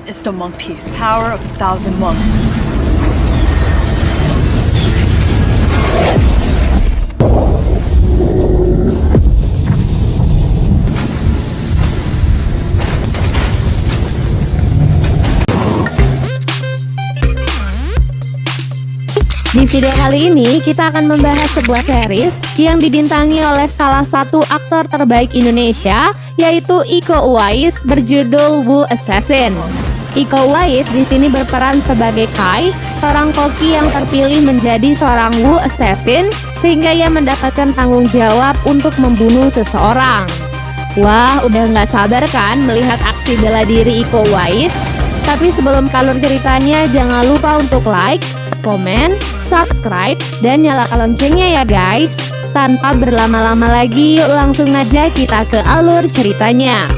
is the monk piece, power of 1,000 monks. Di video kali ini kita akan membahas sebuah series yang dibintangi oleh salah satu aktor terbaik Indonesia, yaitu Iko Uwais, berjudul Wu Assassin. Iko Uwais di sini berperan sebagai Kai, seorang koki yang terpilih menjadi seorang Wu Assassin sehingga ia mendapatkan tanggung jawab untuk membunuh seseorang. Wah, udah nggak sabar kan melihat aksi bela diri Iko Uwais? Tapi sebelum ke alur ceritanya, jangan lupa untuk like, komen, subscribe, dan nyalakan loncengnya ya guys. Tanpa berlama-lama lagi, yuk langsung aja kita ke alur ceritanya.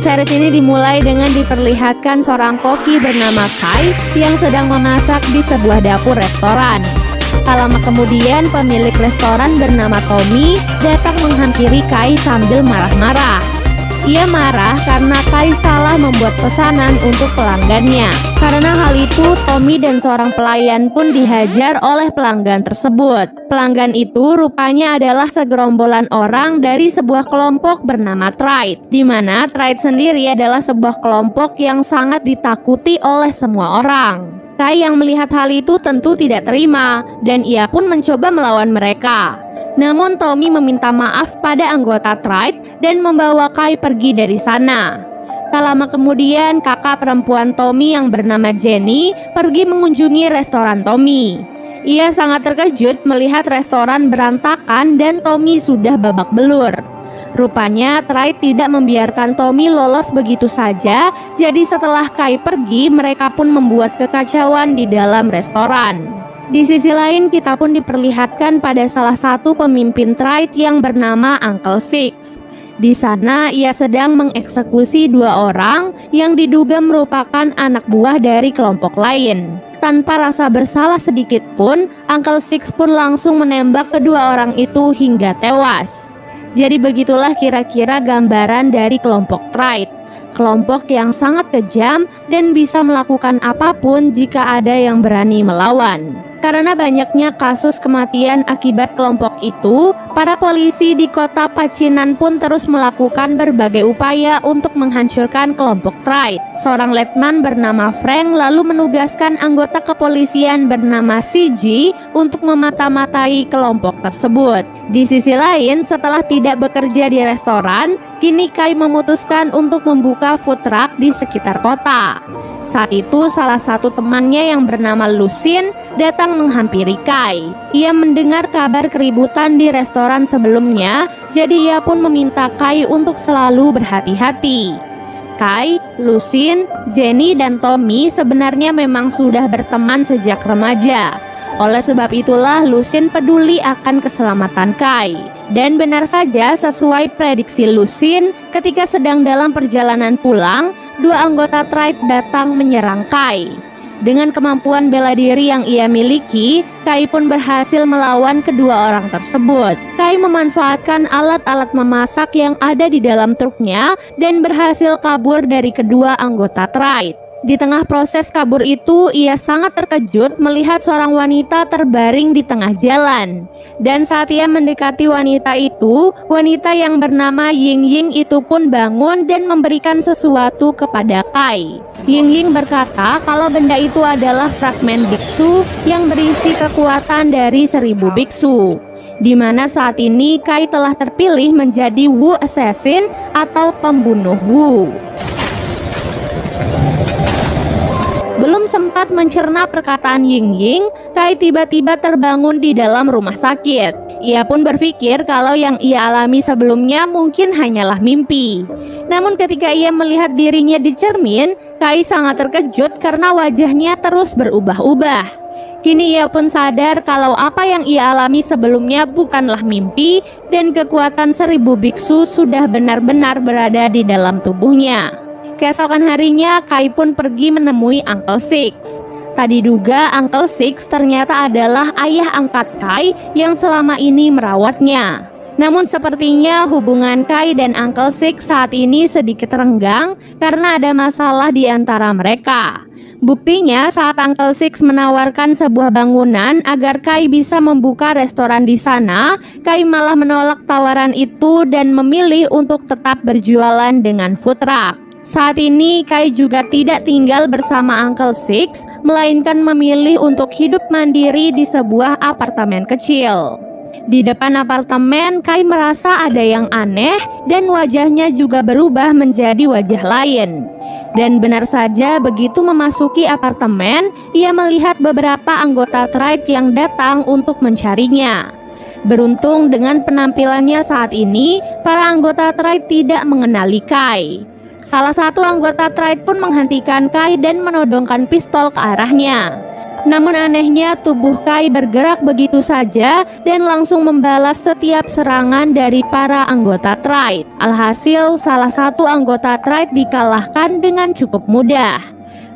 Series ini dimulai dengan diperlihatkan seorang koki bernama Kai yang sedang memasak di sebuah dapur restoran. Tak lama kemudian, pemilik restoran bernama Tommy datang menghampiri Kai sambil marah-marah. Ia marah karena Kai salah membuat pesanan untuk pelanggannya. Karena hal itu, Tommy dan seorang pelayan pun dihajar oleh pelanggan tersebut. Pelanggan itu rupanya adalah segerombolan orang dari sebuah kelompok bernama Triad, di mana Triad sendiri adalah sebuah kelompok yang sangat ditakuti oleh semua orang. Kai yang melihat hal itu tentu tidak terima, dan ia pun mencoba melawan mereka. Namun Tommy meminta maaf pada anggota Triad dan membawa Kai pergi dari sana. Tak lama kemudian, kakak perempuan Tommy yang bernama Jenny pergi mengunjungi restoran Tommy. Ia sangat terkejut melihat restoran berantakan dan Tommy sudah babak belur. Rupanya Triad tidak membiarkan Tommy lolos begitu saja, jadi setelah Kai pergi, mereka pun membuat kekacauan di dalam restoran. Di sisi lain, kita pun diperlihatkan pada salah satu pemimpin Triad yang bernama Uncle Six. Di sana, ia sedang mengeksekusi dua orang yang diduga merupakan anak buah dari kelompok lain. Tanpa rasa bersalah sedikit pun, Uncle Six pun langsung menembak kedua orang itu hingga tewas. Jadi begitulah kira-kira gambaran dari kelompok Triad. Kelompok yang sangat kejam dan bisa melakukan apapun jika ada yang berani melawan. Karena banyaknya kasus kematian akibat kelompok itu, para polisi di kota Pacinan pun terus melakukan berbagai upaya untuk menghancurkan kelompok Triad. Seorang letnan bernama Frank lalu menugaskan anggota kepolisian bernama CG untuk memata-matai kelompok tersebut. Di sisi lain, setelah tidak bekerja di restoran, kini Kai memutuskan untuk membuka food truck di sekitar kota. Saat itu salah satu temannya yang bernama Lucien datang menghampiri Kai. Ia mendengar kabar keributan di restoran sebelumnya, jadi ia pun meminta Kai untuk selalu berhati-hati. Kai, Lucien, Jenny, dan Tommy sebenarnya memang sudah berteman sejak remaja. Oleh sebab itulah Lucien peduli akan keselamatan Kai. Dan benar saja sesuai prediksi Lucien, ketika sedang dalam perjalanan pulang, dua anggota Triad datang menyerang Kai. Dengan kemampuan bela diri yang ia miliki, Kai pun berhasil melawan kedua orang tersebut. Kai memanfaatkan alat-alat memasak yang ada di dalam truknya dan berhasil kabur dari kedua anggota Triad. Di tengah proses kabur itu, ia sangat terkejut melihat seorang wanita terbaring di tengah jalan. Dan saat ia mendekati wanita itu, wanita yang bernama Ying Ying itu pun bangun dan memberikan sesuatu kepada Kai. Ying Ying berkata kalau benda itu adalah fragmen biksu yang berisi kekuatan dari 1000 biksu. Di mana saat ini Kai telah terpilih menjadi Wu Assassin atau pembunuh Wu. Belum sempat mencerna perkataan Ying Ying, Kai tiba-tiba terbangun di dalam rumah sakit. Ia pun berpikir kalau yang ia alami sebelumnya mungkin hanyalah mimpi. Namun ketika ia melihat dirinya di cermin, Kai sangat terkejut karena wajahnya terus berubah-ubah. Kini ia pun sadar kalau apa yang ia alami sebelumnya bukanlah mimpi dan kekuatan 1000 biksu sudah benar-benar berada di dalam tubuhnya. Keesokan harinya, Kai pun pergi menemui Uncle Six. Tadi duga Uncle Six ternyata adalah ayah angkat Kai yang selama ini merawatnya. Namun sepertinya hubungan Kai dan Uncle Six saat ini sedikit renggang karena ada masalah di antara mereka. Buktinya saat Uncle Six menawarkan sebuah bangunan agar Kai bisa membuka restoran di sana, Kai malah menolak tawaran itu dan memilih untuk tetap berjualan dengan food truck. Saat ini Kai juga tidak tinggal bersama Uncle Six, melainkan memilih untuk hidup mandiri di sebuah apartemen kecil. Di depan apartemen, Kai merasa ada yang aneh dan wajahnya juga berubah menjadi wajah lain. Dan benar saja begitu memasuki apartemen, ia melihat beberapa anggota Tribe yang datang untuk mencarinya. Beruntung dengan penampilannya saat ini, para anggota Tribe tidak mengenali Kai. Salah satu anggota Tribe pun menghentikan Kai dan menodongkan pistol ke arahnya. Namun anehnya tubuh Kai bergerak begitu saja dan langsung membalas setiap serangan dari para anggota Tribe. Alhasil salah satu anggota Tribe dikalahkan dengan cukup mudah.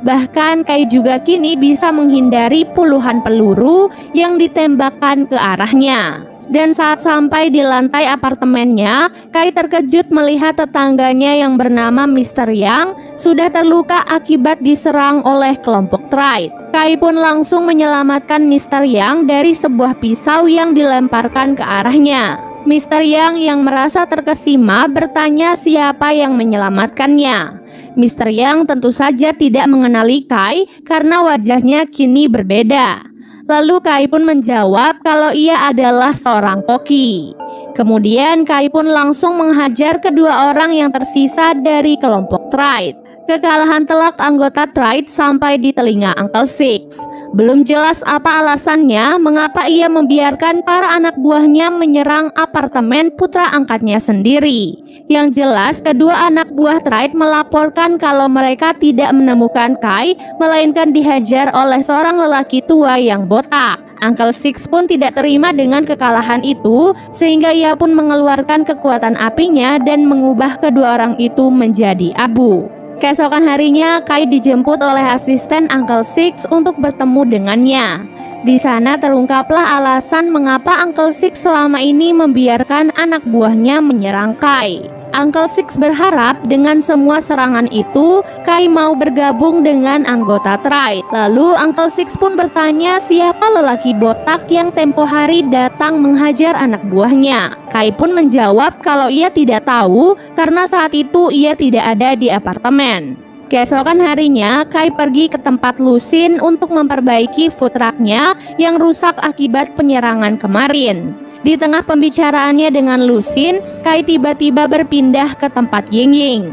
Bahkan Kai juga kini bisa menghindari puluhan peluru yang ditembakkan ke arahnya. Dan saat sampai di lantai apartemennya, Kai terkejut melihat tetangganya yang bernama Mr. Yang sudah terluka akibat diserang oleh kelompok Tribe. Kai pun langsung menyelamatkan Mr. Yang dari sebuah pisau yang dilemparkan ke arahnya. Mr. Yang merasa terkesima bertanya siapa yang menyelamatkannya. Mr. Yang tentu saja tidak mengenali Kai karena wajahnya kini berbeda. Lalu Kai pun menjawab kalau ia adalah seorang koki. Kemudian Kai pun langsung menghajar kedua orang yang tersisa dari kelompok Tribe. Kekalahan telak anggota Tribe sampai di telinga Uncle Six. Belum jelas apa alasannya mengapa ia membiarkan para anak buahnya menyerang apartemen putra angkatnya sendiri. Yang jelas kedua anak buah Tribe melaporkan kalau mereka tidak menemukan Kai, melainkan dihajar oleh seorang lelaki tua yang botak. Uncle Six pun tidak terima dengan kekalahan itu, sehingga ia pun mengeluarkan kekuatan apinya dan mengubah kedua orang itu menjadi abu. Keesokan harinya, Kai dijemput oleh asisten Uncle Six untuk bertemu dengannya. Di sana terungkaplah alasan mengapa Uncle Six selama ini membiarkan anak buahnya menyerang Kai. Uncle Six berharap dengan semua serangan itu, Kai mau bergabung dengan anggota Tribe. Lalu Uncle Six pun bertanya siapa lelaki botak yang tempo hari datang menghajar anak buahnya. Kai pun menjawab kalau ia tidak tahu karena saat itu ia tidak ada di apartemen. Keesokan harinya, Kai pergi ke tempat Lusin untuk memperbaiki food truck-nya yang rusak akibat penyerangan kemarin. Di tengah pembicaraannya dengan Lusin, Kai tiba-tiba berpindah ke tempat Ying Ying.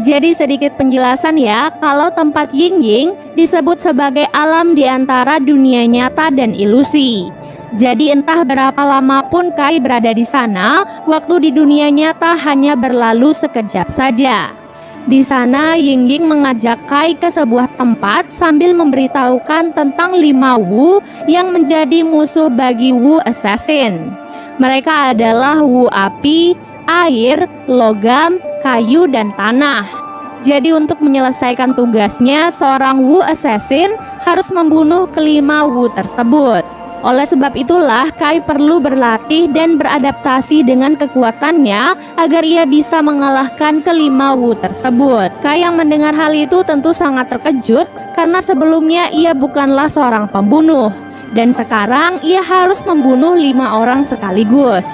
Jadi sedikit penjelasan ya, kalau tempat Ying Ying disebut sebagai alam di antara dunia nyata dan ilusi. Jadi entah berapa lama pun Kai berada di sana, waktu di dunia nyata hanya berlalu sekejap saja. Di sana Ying Ying mengajak Kai ke sebuah tempat sambil memberitahukan tentang 5 Wu yang menjadi musuh bagi Wu Assassin. Mereka adalah Wu api, air, logam, kayu, dan tanah. Jadi untuk menyelesaikan tugasnya, seorang Wu Assassin harus membunuh kelima Wu tersebut. Oleh sebab itulah Kai perlu berlatih dan beradaptasi dengan kekuatannya agar ia bisa mengalahkan kelima Wu tersebut. Kai yang mendengar hal itu tentu sangat terkejut karena sebelumnya ia bukanlah seorang pembunuh. Dan sekarang ia harus membunuh 5 orang sekaligus.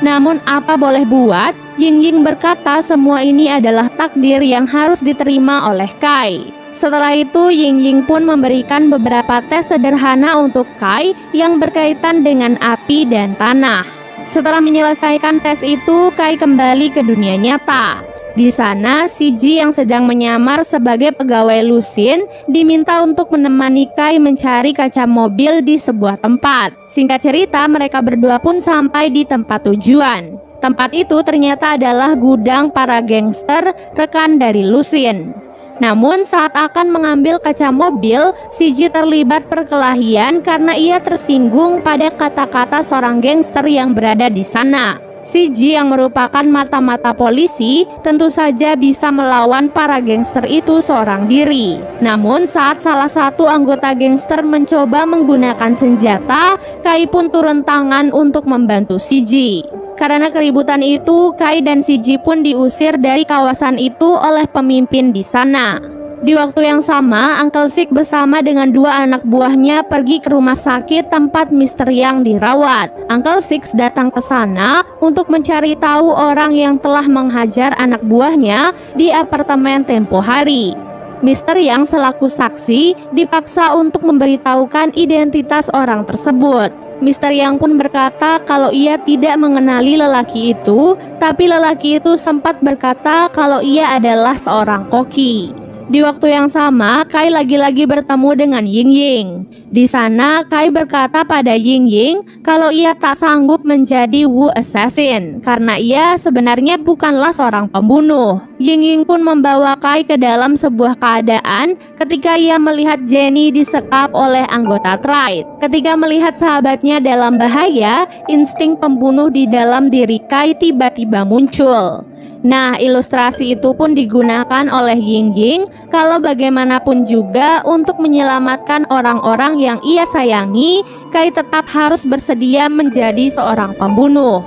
Namun apa boleh buat, Ying Ying berkata semua ini adalah takdir yang harus diterima oleh Kai. Setelah itu Ying Ying pun memberikan beberapa tes sederhana untuk Kai yang berkaitan dengan api dan tanah. Setelah menyelesaikan tes itu, Kai kembali ke dunia nyata. Di sana, si Ji yang sedang menyamar sebagai pegawai Lusin diminta untuk menemani Kai mencari kaca mobil di sebuah tempat. Singkat cerita, mereka berdua pun sampai di tempat tujuan. Tempat itu ternyata adalah gudang para gangster rekan dari Lusin. Namun saat akan mengambil kaca mobil, si Ji terlibat perkelahian karena ia tersinggung pada kata-kata seorang gangster yang berada di sana. Si Ji yang merupakan mata-mata polisi tentu saja bisa melawan para gangster itu seorang diri. Namun saat salah satu anggota gangster mencoba menggunakan senjata, Kai pun turun tangan untuk membantu si Ji. Karena keributan itu, Kai dan Shiji pun diusir dari kawasan itu oleh pemimpin di sana. Di waktu yang sama, Uncle Six bersama dengan 2 anak buahnya pergi ke rumah sakit tempat Mr. Yang dirawat. Uncle Six datang ke sana untuk mencari tahu orang yang telah menghajar anak buahnya di apartemen tempo hari. Mr. Yang selaku saksi dipaksa untuk memberitahukan identitas orang tersebut. Mr. Yang pun berkata kalau ia tidak mengenali lelaki itu, tapi lelaki itu sempat berkata kalau ia adalah seorang koki. Di waktu yang sama, Kai lagi-lagi bertemu dengan Ying Ying. Di sana, Kai berkata pada Ying Ying kalau ia tak sanggup menjadi Wu Assassin karena ia sebenarnya bukanlah seorang pembunuh. Ying Ying pun membawa Kai ke dalam sebuah keadaan ketika ia melihat Jenny disekap oleh anggota Triad. Ketika melihat sahabatnya dalam bahaya, insting pembunuh di dalam diri Kai tiba-tiba muncul. Nah, ilustrasi itu pun digunakan oleh Ying Ying kalau bagaimanapun juga untuk menyelamatkan orang-orang yang ia sayangi, Kai tetap harus bersedia menjadi seorang pembunuh.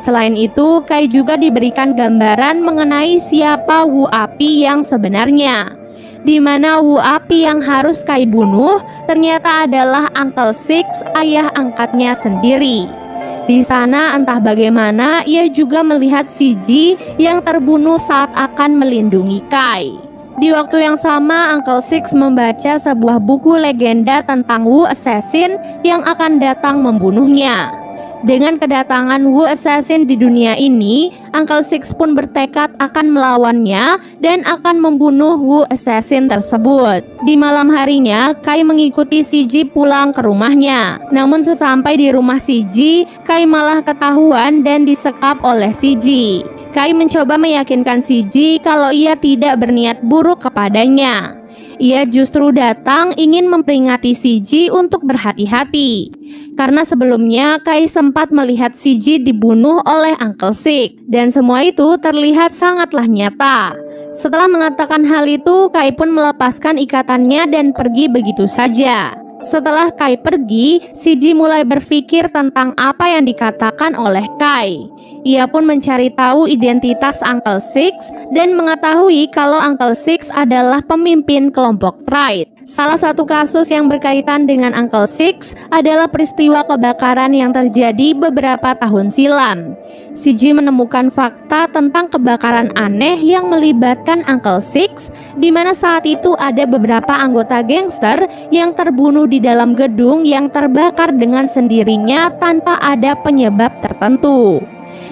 Selain itu, Kai juga diberikan gambaran mengenai siapa Wu Api yang sebenarnya, di mana Wu Api yang harus Kai bunuh ternyata adalah Uncle Six, ayah angkatnya sendiri. Di sana entah bagaimana ia juga melihat Shiji yang terbunuh saat akan melindungi Kai. Di waktu yang sama, Uncle Six membaca sebuah buku legenda tentang Wu Assassin yang akan datang membunuhnya. Dengan kedatangan Wu Assassin di dunia ini, Uncle Six pun bertekad akan melawannya dan akan membunuh Wu Assassin tersebut. Di malam harinya, Kai mengikuti Shiji pulang ke rumahnya. Namun sesampai di rumah Shiji, Kai malah ketahuan dan disekap oleh Shiji. Kai mencoba meyakinkan Shiji kalau ia tidak berniat buruk kepadanya. Ia justru datang ingin memperingati Shiji untuk berhati-hati. Karena sebelumnya Kai sempat melihat Shiji dibunuh oleh Uncle Six, dan semua itu terlihat sangatlah nyata. Setelah mengatakan hal itu, Kai pun melepaskan ikatannya dan pergi begitu saja. Setelah Kai pergi, Shiji mulai berpikir tentang apa yang dikatakan oleh Kai. Ia pun mencari tahu identitas Uncle Six dan mengetahui kalau Uncle Six adalah pemimpin kelompok Triad. Salah satu kasus yang berkaitan dengan Uncle Six adalah peristiwa kebakaran yang terjadi beberapa tahun silam. Shiji menemukan fakta tentang kebakaran aneh yang melibatkan Uncle Six, di mana saat itu ada beberapa anggota gangster yang terbunuh di dalam gedung yang terbakar dengan sendirinya tanpa ada penyebab tertentu.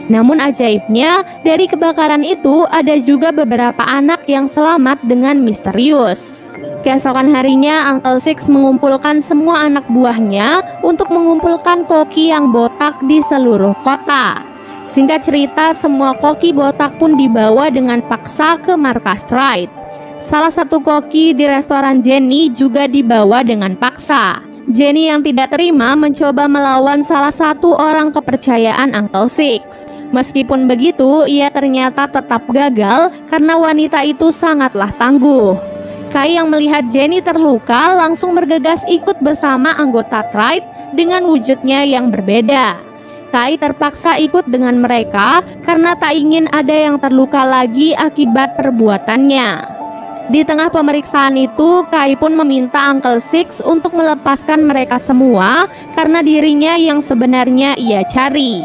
Namun ajaibnya, dari kebakaran itu ada juga beberapa anak yang selamat dengan misterius. Keesokan harinya, Uncle Six mengumpulkan semua anak buahnya untuk mengumpulkan koki yang botak di seluruh kota. Singkat cerita, semua koki botak pun dibawa dengan paksa ke markas Triad. Salah satu koki di restoran Jenny juga dibawa dengan paksa. Jenny yang tidak terima mencoba melawan salah satu orang kepercayaan Uncle Six. Meskipun begitu, ia ternyata tetap gagal karena wanita itu sangatlah tangguh. Kai yang melihat Jenny terluka langsung bergegas ikut bersama anggota Triad dengan wujudnya yang berbeda. Kai terpaksa ikut dengan mereka karena tak ingin ada yang terluka lagi akibat perbuatannya. Di tengah pemeriksaan itu, Kai pun meminta Uncle Six untuk melepaskan mereka semua karena dirinya yang sebenarnya ia cari.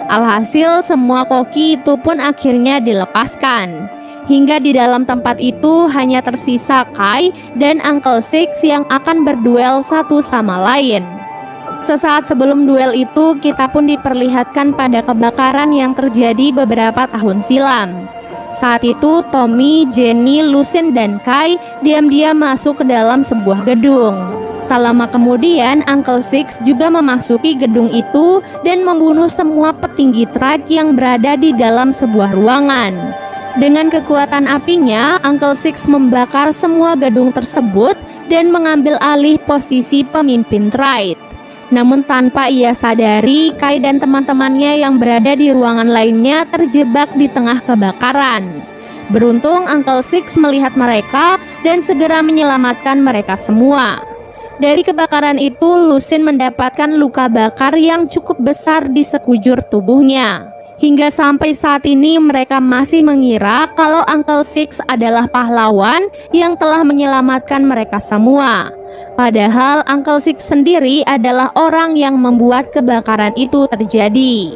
Alhasil, semua koki itu pun akhirnya dilepaskan. Hingga di dalam tempat itu hanya tersisa Kai dan Uncle Six yang akan berduel satu sama lain. Sesaat sebelum duel itu, kita pun diperlihatkan pada kebakaran yang terjadi beberapa tahun silam. Saat itu, Tommy, Jenny, Lucien, dan Kai diam-diam masuk ke dalam sebuah gedung. Tak lama kemudian, Uncle Six juga memasuki gedung itu dan membunuh semua petinggi Triad yang berada di dalam sebuah ruangan. Dengan kekuatan apinya, Uncle Six membakar semua gedung tersebut dan mengambil alih posisi pemimpin Triad. Namun tanpa ia sadari, Kai dan teman-temannya yang berada di ruangan lainnya terjebak di tengah kebakaran. Beruntung Uncle Six melihat mereka dan segera menyelamatkan mereka semua. Dari kebakaran itu, Lucien mendapatkan luka bakar yang cukup besar di sekujur tubuhnya. Hingga sampai saat ini mereka masih mengira kalau Uncle Six adalah pahlawan yang telah menyelamatkan mereka semua. Padahal Uncle Six sendiri adalah orang yang membuat kebakaran itu terjadi.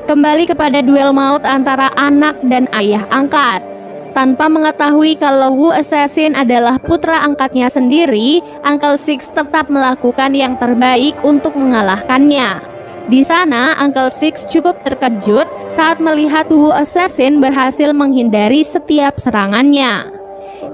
Kembali kepada duel maut antara anak dan ayah angkat. Tanpa mengetahui kalau Wu Assassin adalah putra angkatnya sendiri, Uncle Six tetap melakukan yang terbaik untuk mengalahkannya. Di sana, Uncle Six cukup terkejut saat melihat Wu Assassin berhasil menghindari setiap serangannya.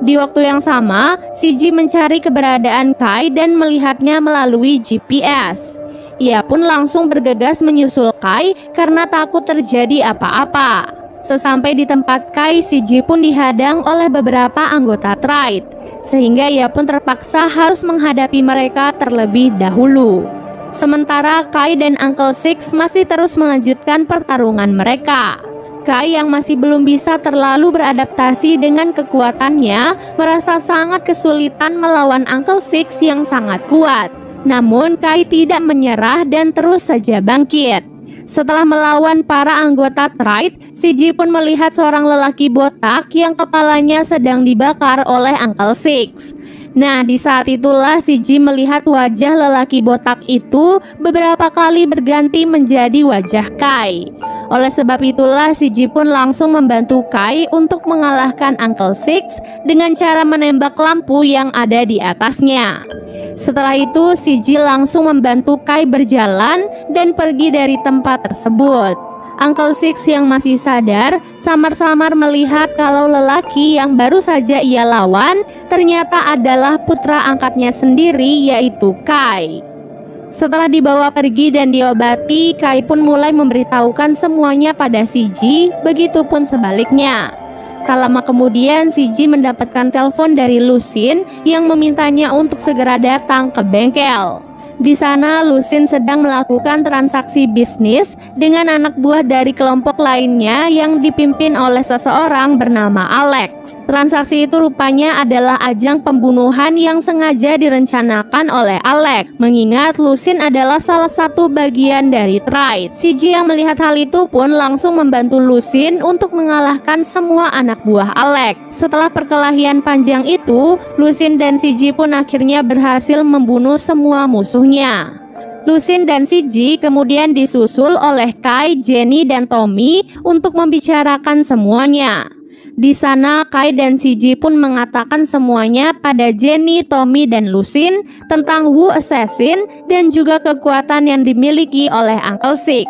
Di waktu yang sama, si Ji mencari keberadaan Kai dan melihatnya melalui GPS. Ia pun langsung bergegas menyusul Kai karena takut terjadi apa-apa. Sesampai di tempat Kai, si Ji pun dihadang oleh beberapa anggota Triad, sehingga ia pun terpaksa harus menghadapi mereka terlebih dahulu. Sementara Kai dan Uncle Six masih terus melanjutkan pertarungan mereka. Kai yang masih belum bisa terlalu beradaptasi dengan kekuatannya merasa sangat kesulitan melawan Uncle Six yang sangat kuat. Namun Kai tidak menyerah dan terus saja bangkit. Setelah melawan para anggota Triad, si Ji pun melihat seorang lelaki botak yang kepalanya sedang dibakar oleh Uncle Six. Nah, di saat itulah si Ji melihat wajah lelaki botak itu beberapa kali berganti menjadi wajah Kai. Oleh sebab itulah si Ji pun langsung membantu Kai untuk mengalahkan Uncle Six dengan cara menembak lampu yang ada di atasnya. Setelah itu si Ji langsung membantu Kai berjalan dan pergi dari tempat tersebut. Uncle Six yang masih sadar samar-samar melihat kalau lelaki yang baru saja ia lawan ternyata adalah putra angkatnya sendiri, yaitu Kai. Setelah dibawa pergi dan diobati, Kai pun mulai memberitahukan semuanya pada si Ji, begitupun sebaliknya. Tak lama kemudian si Ji mendapatkan telepon dari Lusin yang memintanya untuk segera datang ke bengkel. Di sana Lusin sedang melakukan transaksi bisnis dengan anak buah dari kelompok lainnya yang dipimpin oleh seseorang bernama Alex. Transaksi itu rupanya adalah ajang pembunuhan yang sengaja direncanakan oleh Alex, mengingat Lusin adalah salah satu bagian dari Triad. Si Ji yang melihat hal itu pun langsung membantu Lusin untuk mengalahkan semua anak buah Alex. Setelah perkelahian panjang itu, Lusin dan si Ji pun akhirnya berhasil membunuh semua musuhnya. Lusin dan si Ji kemudian disusul oleh Kai, Jenny, dan Tommy untuk membicarakan semuanya. Di sana Kai dan si Ji pun mengatakan semuanya pada Jenny, Tommy, dan Lusin tentang Wu Assassin dan juga kekuatan yang dimiliki oleh Uncle Six.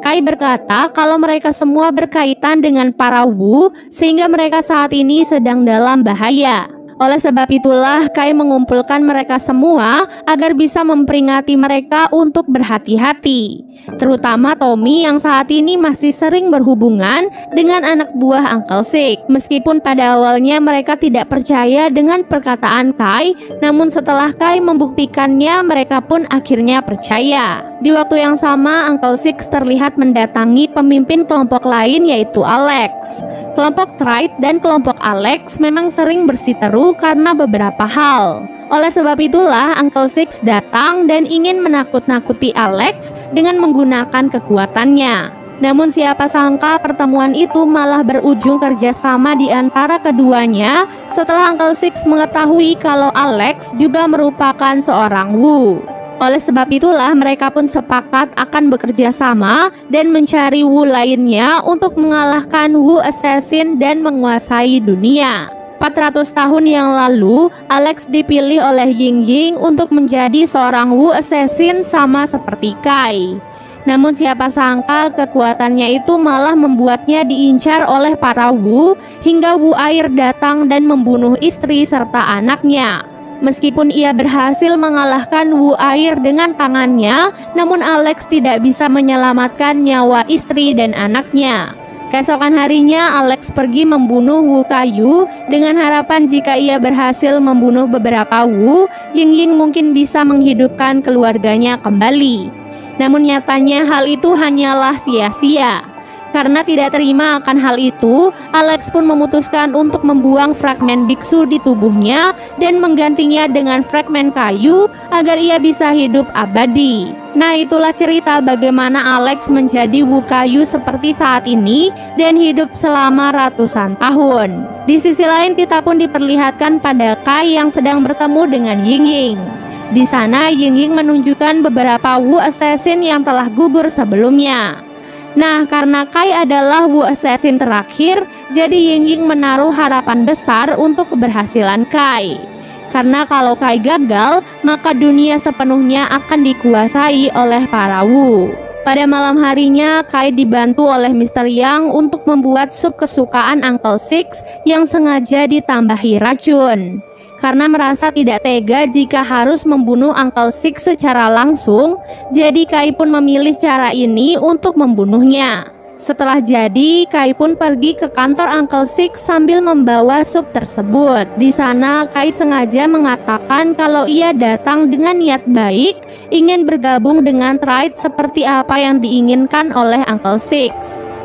Kai berkata kalau mereka semua berkaitan dengan para Wu sehingga mereka saat ini sedang dalam bahaya. Oleh sebab itulah Kai mengumpulkan mereka semua agar bisa memperingati mereka untuk berhati-hati. Terutama Tommy yang saat ini masih sering berhubungan dengan anak buah Uncle Six. Meskipun pada awalnya mereka tidak percaya dengan perkataan Kai, namun setelah Kai membuktikannya mereka pun akhirnya percaya. Di waktu yang sama Uncle Six terlihat mendatangi pemimpin kelompok lain, yaitu Alex. Kelompok Triad dan kelompok Alex memang sering bersiteru karena beberapa hal. Oleh sebab itulah Uncle Six datang dan ingin menakut-nakuti Alex dengan menggunakan kekuatannya. Namun siapa sangka pertemuan itu malah berujung kerjasama di antara keduanya setelah Uncle Six mengetahui kalau Alex juga merupakan seorang Wu. Oleh sebab itulah mereka pun sepakat akan bekerja sama dan mencari Wu lainnya untuk mengalahkan Wu Assassin dan menguasai dunia. 400 tahun yang lalu, Alex dipilih oleh Ying-Ying untuk menjadi seorang Wu Assassin sama seperti Kai. Namun siapa sangka kekuatannya itu malah membuatnya diincar oleh para Wu hingga Wu Air datang dan membunuh istri serta anaknya. Meskipun ia berhasil mengalahkan Wu Air dengan tangannya, namun Alex tidak bisa menyelamatkan nyawa istri dan anaknya. Keesokan harinya Alex pergi membunuh Wu Kayu dengan harapan jika ia berhasil membunuh beberapa Wu, Ying-Ying mungkin bisa menghidupkan keluarganya kembali. Namun nyatanya hal itu hanyalah sia-sia. Karena tidak terima akan hal itu, Alex pun memutuskan untuk membuang fragmen biksu di tubuhnya dan menggantinya dengan fragmen kayu agar ia bisa hidup abadi. Nah, itulah cerita bagaimana Alex menjadi Wukayu seperti saat ini dan hidup selama ratusan tahun. Di sisi lain, kita pun diperlihatkan pada Kai yang sedang bertemu dengan Ying-Ying. Di sana, Ying-Ying menunjukkan beberapa Wu Assassin yang telah gugur sebelumnya. Nah, karena Kai adalah Wu Assassin terakhir, jadi Ying-Ying menaruh harapan besar untuk keberhasilan Kai. Karena kalau Kai gagal, maka dunia sepenuhnya akan dikuasai oleh para Wu. Pada malam harinya, Kai dibantu oleh Mr. Yang untuk membuat sup kesukaan Uncle Six yang sengaja ditambahi racun. Karena merasa tidak tega jika harus membunuh Uncle Six secara langsung, jadi Kai pun memilih cara ini untuk membunuhnya. Setelah jadi, Kai pun pergi ke kantor Uncle Six sambil membawa sup tersebut. Di sana, Kai sengaja mengatakan kalau ia datang dengan niat baik, ingin bergabung dengan Triad seperti apa yang diinginkan oleh Uncle Six.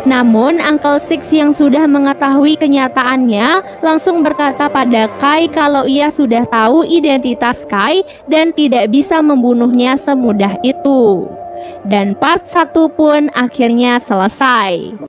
Namun, Uncle Six yang sudah mengetahui kenyataannya langsung berkata pada Kai kalau ia sudah tahu identitas Kai dan tidak bisa membunuhnya semudah itu. Dan part 1 pun akhirnya selesai.